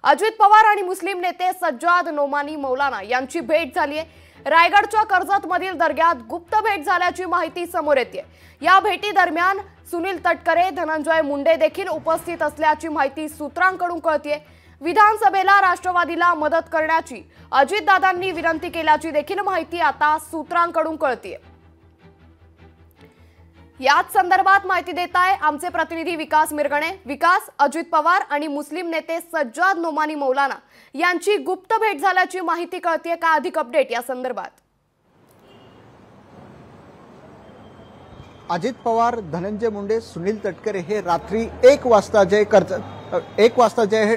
अजित पवार आणि मुस्लिम नेते सज्जाद नोमानी मौलाना यांची भेट झाली आहे। रायगडच्या कर्जतमधील दर्ग्यात गुप्त भेट झाल्याची माहिती समोर येते। या भेटी दरम्यान सुनील तटकरे, धनंजय मुंडे देखील उपस्थित असल्याची माहिती सूत्रांकडून कळते। विधानसभेला राष्ट्रवादीला मदत करण्याची अजितदादांनी विनंती केल्याची देखील माहिती आता सूत्रांकडून कळते। याच संदर्भात माहिती देत आहे आमचे प्रतिनिधी विकास मिरगणे। विकास, अजित पवार आणि मुस्लिम नेते सज्जाद नोमानी मौलाना यांची गुप्त भेट झाल्याची माहिती कळते का? अधिक अपडेट या संदर्भात। अजित पवार, धनंजय मुंडे, सुनील तटकरे हे रात्री 1 वाजता जे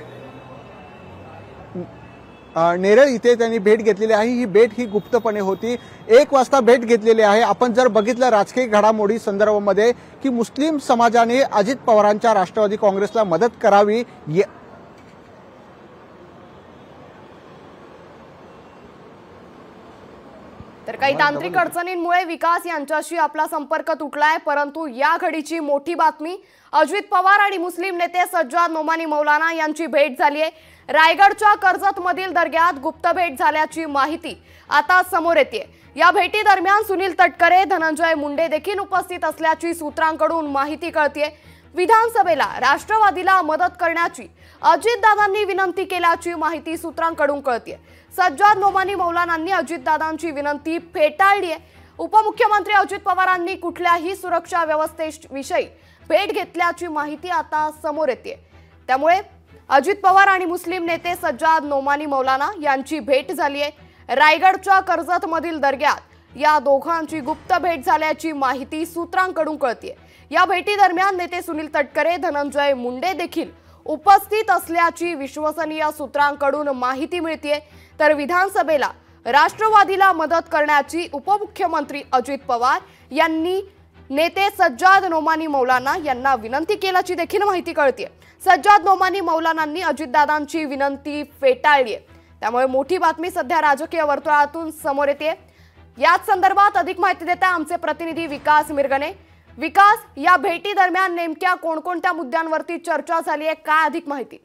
नेरळ इथे त्यांनी भेट घेतलेली आहे। ही भेट ही गुप्तपणे होती। 1 वाजता भेट घेतलेली आहे। आपण जर बघितलं राजकीय घडामोडी संदर्भामध्ये की मुस्लिम समाजाने अजित पवारांच्या राष्ट्रवादी काँग्रेसला मदत करावी तर काही तांत्रिक अडचणींमुळे विकास यांच्याशी आपला संपर्क तुटलाय, परंतु या घडीची मोठी बातमी अजित पवार आणि मुस्लिम नेते सज्जाद नोमानी मौलाना यांची भेट झाली आहे। रायगडच्या कर्जतमधील दर्ग्यात गुप्त भेट झाल्याची माहिती आता समोर येते। या भेटी दरम्यान सुनील तटकरे, धनंजय मुंडे देखील उपस्थित असल्याची सूत्रांकडून माहिती कळते। विधानसभेला राष्ट्रवादीला मदत करण्याची अजितदादांनी विनंती केल्याची माहिती सूत्रांकडून कळते। सज्जाद नोमानी मौलानांनी अजितदादांची विनंती फेटाळली आहे। उपमुख्यमंत्री अजित पवारांनी कुठल्याही सुरक्षा व्यवस्थेविषयी भेट घेतल्याची माहिती आता समोर येते। त्यामुळे अजित पवार आणि मुस्लिम नेते सज्जाद नोमानी मौलाना यांची भेट झाली आहे। रायगडच्या कर्जतमधील दर्ग्यात या दोघांची गुप्त भेट झाल्याची माहिती सूत्रांकडून कळते। या भेटी दरम्यान नेते सुनील तटकरे, धनंजय मुंडे देखील उपस्थित असल्याची विश्वसनीय सूत्रांकडून माहिती मिळते। तर विधानसभेला राष्ट्रवादीला मदत करण्याची उपमुख्यमंत्री अजित पवार यांनी नेते सज्जाद नोमानी मौलाना यांना विनंती केल्याची देखील माहिती कळते। सज्जाद नोमानी मौलानांनी अजितदादांची विनंती फेटाळली आहे। त्यामुळे मोठी बातमी सध्या राजकीय वर्तुळातून समोर येते। याच संदर्भात अधिक माहिती देता आमचे प्रतिनिधी विकास मिरगणे। विकास, या भेटी दरम्यान नेमक्या कोणकोणत्या मुद्द्यांवरती चर्चा झाली आहे, काय अधिक माहिती?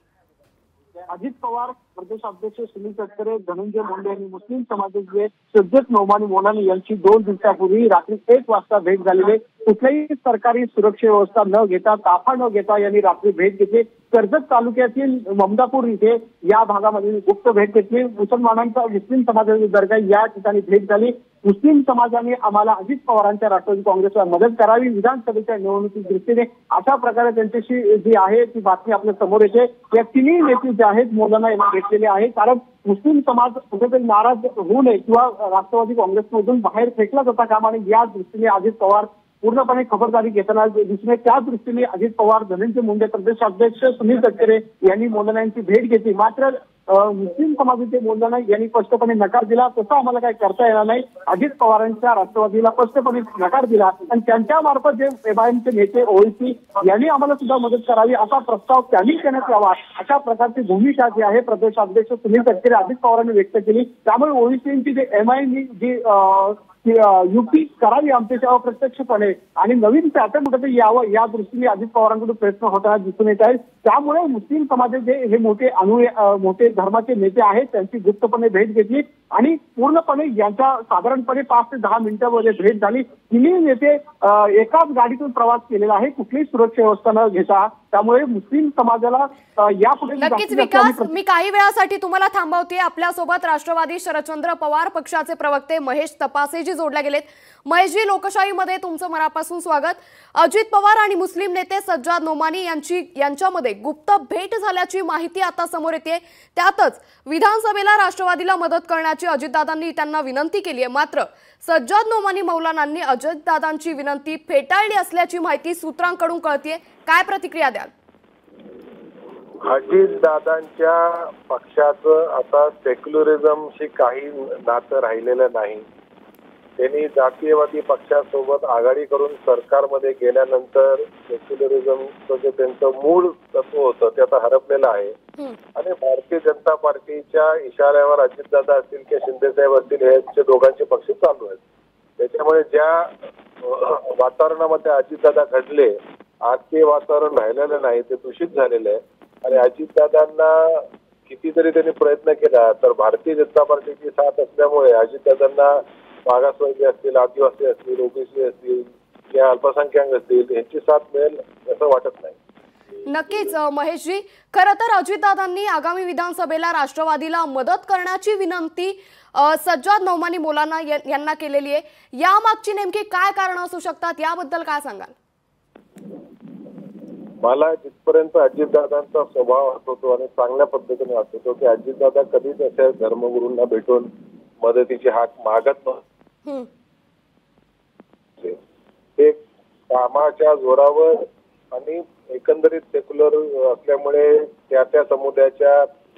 अजित पवार, प्रदेश अध्यक्ष सुनील तटकरे, धनंजय मुंडे आणि मुस्लिम समाजाचे सज्जाद नोमानी मौलाना यांची 2 दिवसापूर्वी रात्री 1 वाजता भेट झालेली। कुठल्याही सरकारी सुरक्षा व्यवस्था न घेता, ताफा न घेता यांनी रात्री भेट घेतली। कर्जत तालुक्यातील ममदापूर इथे या भागामध्ये गुप्त भेट घेतली। मुस्लिम समाजाची दर्गा या ठिकाणी भेट झाली। मुस्लिम समाजाने आम्हाला अजित पवारांच्या राष्ट्रवादी काँग्रेसला मदत करावी विधानसभेच्या निवडणुकीच्या दृष्टीने, अशा प्रकारे त्यांच्याशी जी आहे ती बातमी आपल्या समोर येते। या तिन्ही नेते जे आहेत मौलाना यांना घेतलेले आहे, कारण मुस्लिम समाज कुठेतरी नाराज होऊ नये किंवा राष्ट्रवादी काँग्रेसमधून बाहेर फेकला जाता कामा नये या दृष्टीने अजित पवार पूर्णपणे खबरदारी घेताना दिसणे। त्या दृष्टीने अजित पवार, धनंजय मुंडे, प्रदेश अध्यक्ष सुनील तटकरे यांनी मौलाना यांची भेट घेतली। मात्र मुस्लिम समाजाचे मौलाना यांनी स्पष्टपणे नकार दिला। तसं आम्हाला काही करता येणार नाही, अजित पवारांच्या राष्ट्रवादीला स्पष्टपणे नकार दिला आणि त्यांच्या मार्फत जे एमआयएमचे नेते ओवैसी यांनी आम्हाला सुद्धा मदत करावी असा प्रस्ताव त्यांनी देण्यात यावा, अशा प्रकारची भूमिका जी आहे प्रदेश अध्यक्ष सुनील तटकरे, अजित पवारांनी व्यक्त केली। त्यामुळे ओवैसींची जे एमआयएमनी जी युक्ती करावी आमच्याशी अप्रत्यक्षपणे आणि नवीन पॅटर्न कुठेतरी यावं या दृष्टीने अजित पवारांकडून प्रयत्न होताना दिसून येत आहेत। त्यामुळे मुस्लिम समाजाचे हे मोठे धर्माचे नेते आहेत त्यांची गुप्तपणे भेट घेतली आणि पूर्णपणे यांच्या साधारणपणे 5 ते 10 मिनिटांमध्ये भेट झाली। तिन्ही नेते एकाच गाडीतून प्रवास केलेला आहे, कुठलीही सुरक्षा व्यवस्था न घेता। त्यामुळे मुस्लिम समाजाला यापुढे नक्कीच विकास, मी काही वेळासाठी तुम्हाला थांबवते। आपल्यासोबत राष्ट्रवादी शरदचंद्र पवार पक्षाचे प्रवक्ते महेश तपासेजी जोडले गेलेत। महेशजी, लोकशाहीमध्ये तुमचं मनापासून स्वागत। अजित पवार आणि मुस्लिम नेते सज्जाद नोमानी यांच्यामध्ये गुप्त भेट झाल्याची माहिती आता समोर येते। त्यातच विधानसभेला राष्ट्रवादीला मदत करण्याची अजितदादांनी त्यांना विनंती केली आहे। मात्र सज्जाद नोमानी मौलानांनी अजितदादांची विनंती फेटाळली असल्याची माहिती सूत्रांकडून कळते। काय प्रतिक्रिया द्याल? अजितदादांच्या पक्षाचं आता सेक्युलरिझमशी काही नातं राहिलेलं नाही। त्यांनी जातीयवादी पक्षासोबत आघाडी करून सरकारमध्ये गेल्यानंतर सेक्युलरिझमचं जे त्यांचं मूळ तत्व होतं ते आता हरपलेलं आहे आणि भारतीय जनता पार्टीच्या इशाऱ्यावर अजितदादा असतील किंवा शिंदेसाहेब असतील हे दोघांचे पक्ष चालू आहेत। त्याच्यामुळे ज्या वातावरणामध्ये अजितदादा घडले आज ते वातावरण राहिलेलं नाही, ते दूषित झालेलं आहे आणि अजितदादांना कितीतरी त्यांनी प्रयत्न केला, तर भारतीय जनता पार्टीची साथ असल्यामुळे अजितदादांना मागासवर्गीय असतील, आदिवासी असतील, ओबीसी असतील या अल्पसंख्याक असतील यांची साथ मिळेल असं वाटत नाही. नक्कीच महेशजी, खरं तर अजितदादांनी आगामी विधानसभेला राष्ट्रवादीला मदत करण्याची विनंती सज्जाद नौमानी मौलाना यांना केलेली आहे. यामागची नेमकी काय कारण असू शकतात, याबद्दल काय सांगाल? मला जिथपर्यंत अजितदादांचा स्वभाव आठवतो आणि चांगल्या पद्धतीने आठवतो की अजितदादा कधीच अशा धर्मगुरूंना भेटून मदतीची हाक मागत नव्हते. ते कामाच्या जोरावर आणि एकंदरीत सेक्युलर असल्यामुळे त्या समुदायाच्या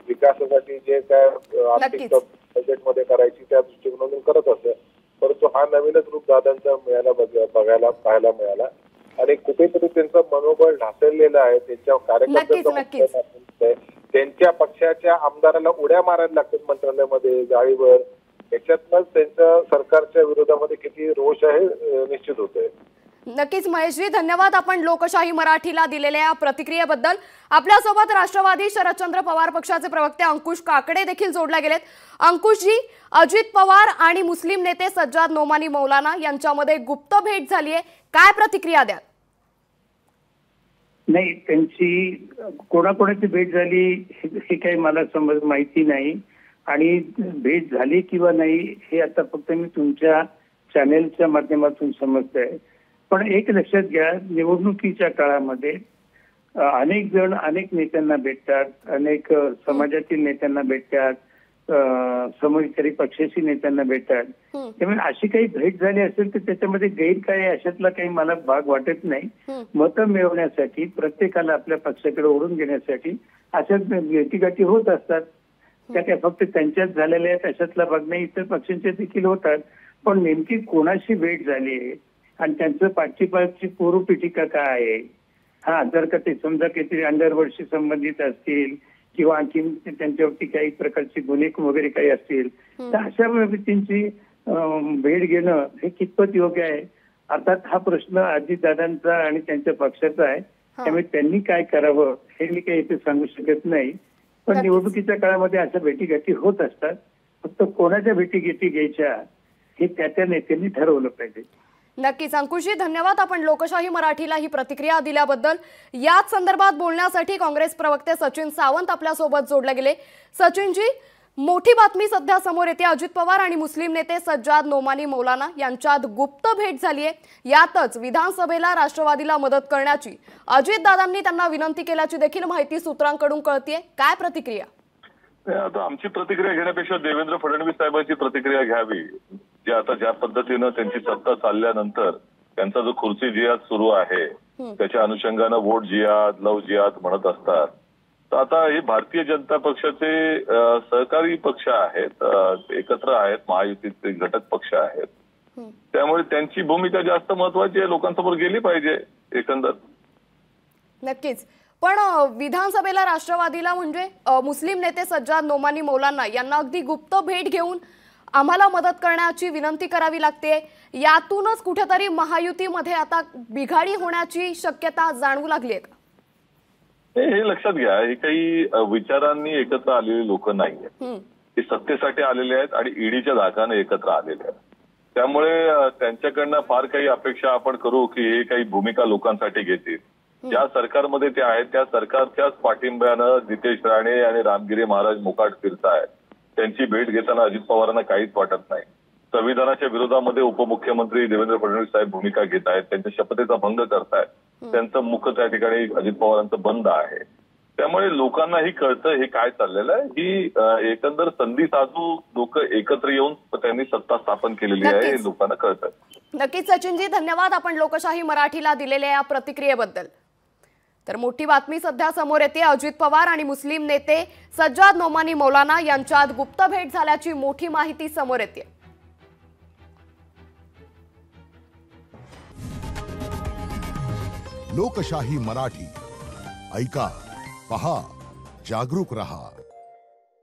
विकासासाठी जे काय आर्थिक बजेटमध्ये करायची त्या दृष्टिकोनातून करत असत. परंतु हा नवीनच रूप दादांचा पाहायला मिळाला आणि कुठेतरी त्यांचं मनोबळ ढासळलेलं आहे. त्यांच्या कार्यकर्त्यांचं त्यांच्या पक्षाच्या आमदाराला उड्या मारायला लागतात मंत्रालयामध्ये गाडीवर. याच्यातनच त्यांच्या सरकारच्या विरोधामध्ये किती रोष आहे निश्चित होतोय. नक्कीच महेशजी, धन्यवाद आपण लोकशाही मराठीला दिलेल्या प्रतिक्रियेबद्दल. आपल्यासोबत राष्ट्रवादी शरदचंद्र पवार पक्षाचे प्रवक्ते अंकुश काकडे देखील जोडले गेलेत. अंकुशजी, अजित पवार आणि मुस्लिम नेते सज्जाद नौमानी मौलाना यांच्यामध्ये गुप्त भेट झाली आहे, काय प्रतिक्रिया द्याल? नाही, त्यांची कोणाकोणाची भेट झाली हे काही मला माहिती नाही आणि भेट झाली किंवा नाही हे आता फक्त मी तुमच्या चॅनेलच्या माध्यमातून समजतोय. पण एक लक्षात घ्या, निवडणुकीच्या काळामध्ये अनेक जण अनेक नेत्यांना भेटतात, अनेक समाजातील नेत्यांना भेटतात, समविचारी पक्षाशी नेत्यांना भेटतात. त्यामुळे अशी काही भेट झाली असेल तर त्याच्यामध्ये गैर काय अशातला काही मला भाग वाटत नाही. मतं मिळवण्यासाठी, प्रत्येकाला आपल्या पक्षाकडे ओढून घेण्यासाठी अशा भेटीगाठी होत असतात. त्या काय फक्त त्यांच्याच झालेल्या आहेत अशातला भाग नाही, इतर पक्षांच्या देखील होतात. पण नेमकी कोणाशी भेट झाली आहे आणि त्यांचं पाठीपाठची पूर्वपीठिका काय आहे, हा जर का ते समजा काहीतरी अंडरवर्ल्डशी संबंधित असतील किंवा आणखी त्यांच्यावरती काही प्रकारचे गुन्हे वगैरे काही असतील तर अशा व्यक्तींची भेट घेणं हे कितपत योग्य आहे. अर्थात हा प्रश्न अजितदादांचा आणि त्यांच्या पक्षाचा आहे, त्यामुळे त्यांनी काय करावं हे मी काही इथे सांगू शकत नाही. पण निवडणुकीच्या काळामध्ये अशा भेटीगाठी होत असतात. फक्त कोणाच्या भेटीगाठी घ्यायच्या हे त्या नेत्यांनी ठरवलं पाहिजे. नक्कीच अंकुशजी, धन्यवाद आपण लोकशाही मराठीला ही प्रतिक्रिया दिल्याबद्दल. याच संदर्भात बोलण्यासाठी काँग्रेस प्रवक्ते सचिन सावंत आपल्यासोबत जोडले गेले. सचिनजी, मोठी बातमी सध्या समोर येते. अजित पवार आणि मुस्लिम नेते सज्जाद नौमानी मौलाना यांच्यात गुप्त भेट झाली आहे. यातच विधानसभेला राष्ट्रवादीला मदत करण्याची अजितदादांनी त्यांना विनंती केल्याची देखील माहिती सूत्रांकडून कळतेय. काय प्रतिक्रिया? आता आमची प्रतिक्रिया घेण्यापेक्षा देवेंद्र फडणवीस साहेबांची प्रतिक्रिया घ्यावी. जे आता ज्या पद्धतीनं त्यांची सत्ता चालल्यानंतर त्यांचा जो खुर्ची जिहाद सुरू आहे त्याच्या अनुषंगानं वोट जिहाद, लव जिहाद म्हणत असतात. तर आता हे भारतीय जनता पक्षाचे सहकारी पक्ष आहेत, एकत्र आहेत, महायुतीचे घटक पक्ष आहेत. त्यामुळे त्यांची भूमिका जास्त महत्वाची आहे, लोकांसमोर गेली पाहिजे एकंदर. नक्कीच. पण विधानसभेला राष्ट्रवादीला म्हणजे मुस्लिम नेते सज्जाद नौमानी मौलाना यांना अगदी गुप्त भेट घेऊन आम्हाला मदत करण्याची विनंती करावी लागते. यातूनच कुठेतरी महायुतीमध्ये आता बिघाडी होण्याची शक्यता जाणवू लागली आहे का? हे लक्षात घ्या, हे काही विचारांनी एकत्र आलेले लोक नाहीये. ते सत्तेसाठी आलेले आहेत आणि ईडीच्या धाकाने एकत्र आलेले आहेत. त्यामुळे त्यांच्याकडनं फार काही अपेक्षा आपण करू की हे काही भूमिका लोकांसाठी घेतील. ज्या सरकारमध्ये ते आहेत त्या सरकारच्याच पाठिंब्यानं नितेश राणे आणि रामगिरी महाराज मोकाट फिरतायत. त्यांची भेट घेताना अजित पवारांना काहीच वाटत नाही. संविधानाच्या विरोधामध्ये उपमुख्यमंत्री देवेंद्र फडणवीस साहेब भूमिका घेत आहेत, त्यांच्या शपथेचा भंग करतायत. त्यांचं मुख त्या ठिकाणी अजित पवारांचं बंद आहे. त्यामुळे लोकांनाही कळतं हे काय चाललेलं आहे. ही एकंदर संधी साधू लोक एकत्र येऊन त्यांनी सत्ता स्थापन केलेली आहे हे लोकांना कळतं. नक्कीच सचिनजी, धन्यवाद आपण लोकशाही मराठीला दिलेल्या या प्रतिक्रियेबद्दल. तर मोठी बातमी सध्या समोर येते. अजित पवार आणि मुस्लिम नेते सज्जाद नौमानी मौलाना यांच्यात गुप्त भेट झाल्याची मोठी माहिती समोर येते. लोकशाही मराठी ऐका, पहा, जागरूक रहा.